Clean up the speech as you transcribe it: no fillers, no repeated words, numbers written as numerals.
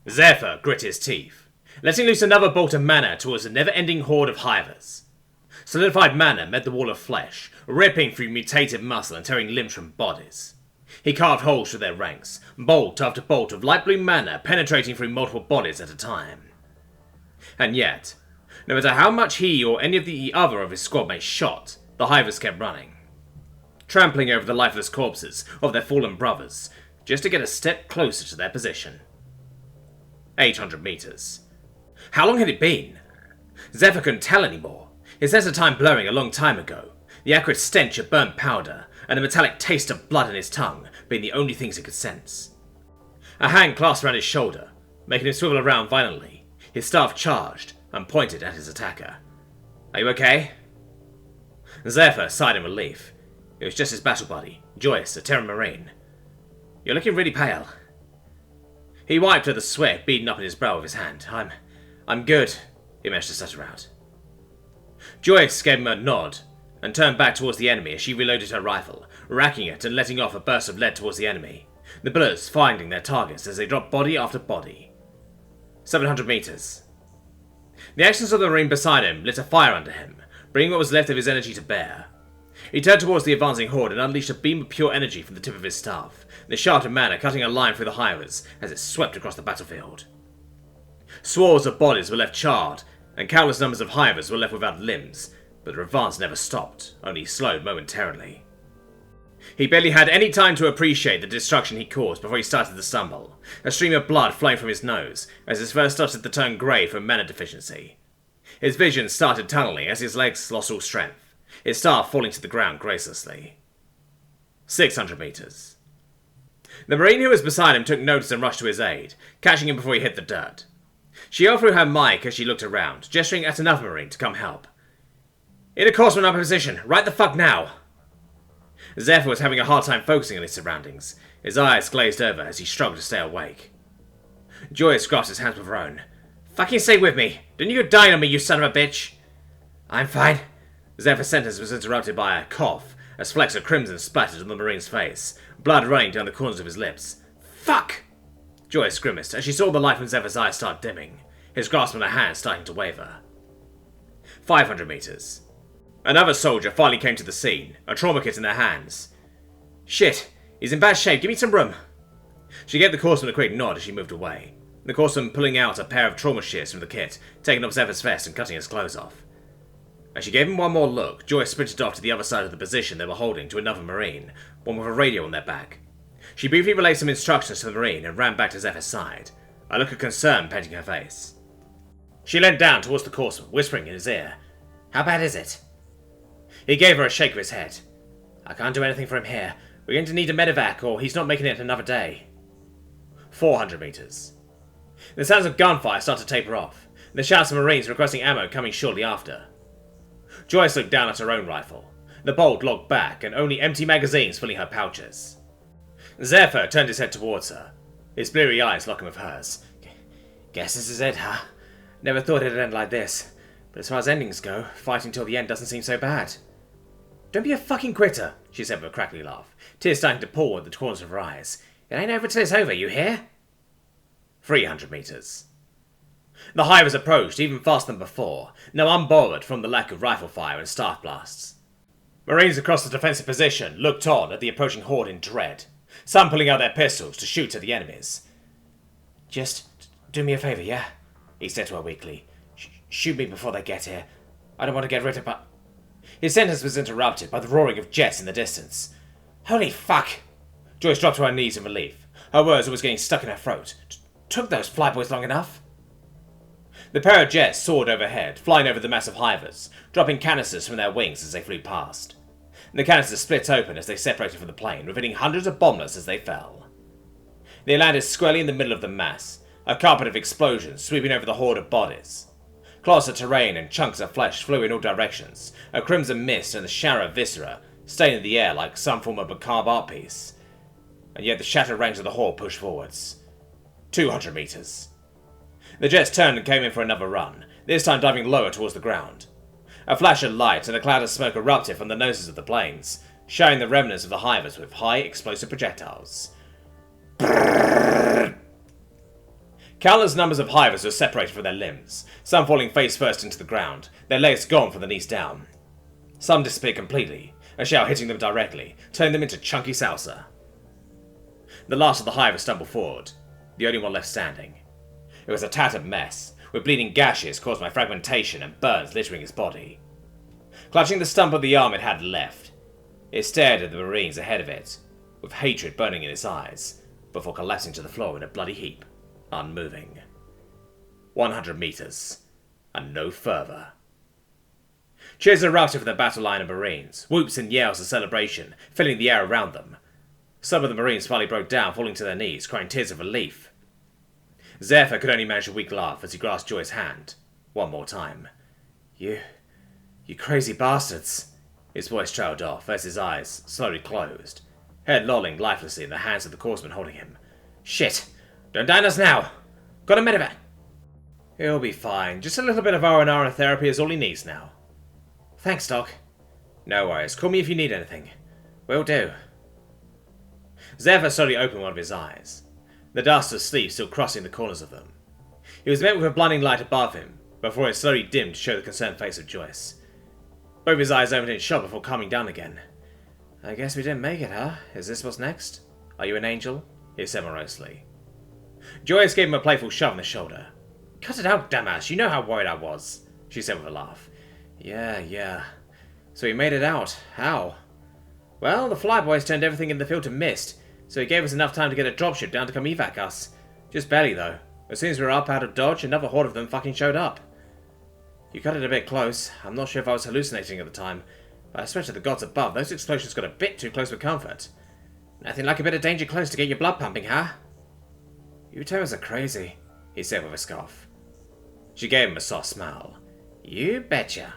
Zephyr grit his teeth, letting loose another bolt of mana towards the never-ending horde of hivers. Solidified mana met the wall of flesh, ripping through mutated muscle and tearing limbs from bodies. He carved holes through their ranks, bolt after bolt of light blue mana penetrating through multiple bodies at a time. And yet, no matter how much he or any of the other of his squadmates shot, the hivers kept running, trampling over the lifeless corpses of their fallen brothers, just to get a step closer to their position. 800 meters. How long had it been? Zephyr couldn't tell anymore, his sense of time blurring a long time ago, the acrid stench of burnt powder and the metallic taste of blood in his tongue being the only things he could sense. A hand clasped around his shoulder, making him swivel around violently, his staff charged and pointed at his attacker. "Are you okay?" Zephyr sighed in relief. It was just his battle buddy, Joyce, a Terran Marine. "You're looking really pale." He wiped at the sweat beading up in his brow with his hand. I'm good," he managed to stutter out. Joyce gave him a nod and turned back towards the enemy as she reloaded her rifle, racking it and letting off a burst of lead towards the enemy, the bullets finding their targets as they dropped body after body. 700 meters. The actions of the Marine beside him lit a fire under him, bringing what was left of his energy to bear. He turned towards the advancing horde and unleashed a beam of pure energy from the tip of his staff, the shaft of mana cutting a line through the hivers as it swept across the battlefield. Swords of bodies were left charred, and countless numbers of hivers were left without limbs, but the advance never stopped, only slowed momentarily. He barely had any time to appreciate the destruction he caused before he started to stumble, a stream of blood flowing from his nose as his fur started to turn grey from mana deficiency. His vision started tunneling as his legs lost all strength, his staff falling to the ground gracelessly. 600 meters. The Marine who was beside him took notice and rushed to his aid, catching him before he hit the dirt. She yelled through her mic as she looked around, gesturing at another Marine to come help. "In a courseman up position, right the fuck now!" Zephyr was having a hard time focusing on his surroundings, his eyes glazed over as he struggled to stay awake. Joyce grasped his hands with her own. "Fucking stay with me! Didn't you die on me, you son of a bitch?" "I'm fine." Zephyr's sentence was interrupted by a cough, as flecks of crimson splattered on the Marine's face, blood running down the corners of his lips. "Fuck!" Joyce grimaced as she saw the light in Zephyr's eyes start dimming, his grasp on her hand starting to waver. 500 meters. Another soldier finally came to the scene, a trauma kit in their hands. "Shit, he's in bad shape, give me some room." She gave the Corpsman a quick nod as she moved away, the Corpsman pulling out a pair of trauma shears from the kit, taking off Zephyr's vest and cutting his clothes off. As she gave him one more look, Joyce sprinted off to the other side of the position they were holding to another Marine, one with a radio on their back. She briefly relayed some instructions to the Marine and ran back to Zephyr's side, a look of concern painting her face. She leant down towards the Corpsman, whispering in his ear, "How bad is it?" He gave her a shake of his head. "I can't do anything for him here. We're going to need a medevac or he's not making it another day." 400 meters. The sounds of gunfire started to taper off, and the shouts of Marines requesting ammo coming shortly after. Joyce looked down at her own rifle, the bolt locked back and only empty magazines filling her pouches. Zephyr turned his head towards her, his bleary eyes locking with hers. "Guess this is it, huh? Never thought it'd end like this, but as far as endings go, fighting till the end doesn't seem so bad." "Don't be a fucking quitter," she said with a crackly laugh, tears starting to pour at the corners of her eyes. "It ain't over till it's over, you hear?" 300 meters. The hivers approached even faster than before, now unbothered from the lack of rifle fire and staff blasts. Marines across the defensive position looked on at the approaching horde in dread, some pulling out their pistols to shoot at the enemies. "Just do me a favour, yeah?" he said to her weakly. "Shoot me before they get here. I don't want to get rid of but..." His sentence was interrupted by the roaring of jets in the distance. "Holy fuck!" Joyce dropped to her knees in relief. Her words always getting stuck in her throat. "Took those flyboys long enough?" The pair of jets soared overhead, flying over the massive hivers, dropping canisters from their wings as they flew past. The canisters split open as they separated from the plane, revealing hundreds of bombers as they fell. They landed squarely in the middle of the mass, a carpet of explosions sweeping over the horde of bodies. Clots of terrain and chunks of flesh flew in all directions, a crimson mist and a shower of viscera, staining the air like some form of macabre art piece. And yet the shattered ranks of the horde pushed forwards. 200 meters. The jets turned and came in for another run, this time diving lower towards the ground. A flash of light and a cloud of smoke erupted from the noses of the planes, showing the remnants of the hivers with high explosive projectiles. Countless numbers of hivers were separated from their limbs, some falling face first into the ground, their legs gone from the knees down. Some disappeared completely, a shell hitting them directly, turning them into chunky salsa. The last of the hivers stumbled forward, the only one left standing. It was a tattered mess, with bleeding gashes caused by fragmentation and burns littering its body. Clutching the stump of the arm it had left, it stared at the Marines ahead of it, with hatred burning in its eyes, before collapsing to the floor in a bloody heap, unmoving. 100 meters, and no further. Cheers erupted from the battle line of Marines, whoops and yells of celebration filling the air around them. Some of the Marines finally broke down, falling to their knees, crying tears of relief. Zephyr could only manage a weak laugh as he grasped Joy's hand, one more time. You crazy bastards. His voice trailed off as his eyes slowly closed, head lolling lifelessly in the hands of the corpsman holding him. Shit! Don't down us now! Got a medevac! He'll be fine. Just a little bit of R&R therapy is all he needs now. Thanks, Doc. No worries. Call me if you need anything. Will do. Zephyr slowly opened one of his eyes, the dust of sleep still crossing the corners of them. He was met with a blinding light above him, before it slowly dimmed to show the concerned face of Joyce. Both his eyes opened in shock before calming down again. I guess we didn't make it, huh? Is this what's next? Are you an angel? He said morosely. Joyce gave him a playful shove on the shoulder. Cut it out, dumbass. You know how worried I was, she said with a laugh. Yeah. So he made it out. How? Well, the flyboys turned everything in the field to mist, so he gave us enough time to get a dropship down to come evac us. Just barely, though. As soon as we were up out of Dodge, another horde of them fucking showed up. You cut it a bit close. I'm not sure if I was hallucinating at the time, but I swear to the gods above, those explosions got a bit too close for comfort. Nothing like a bit of danger close to get your blood pumping, huh? You terrors are crazy, he said with a scoff. She gave him a soft smile. You betcha.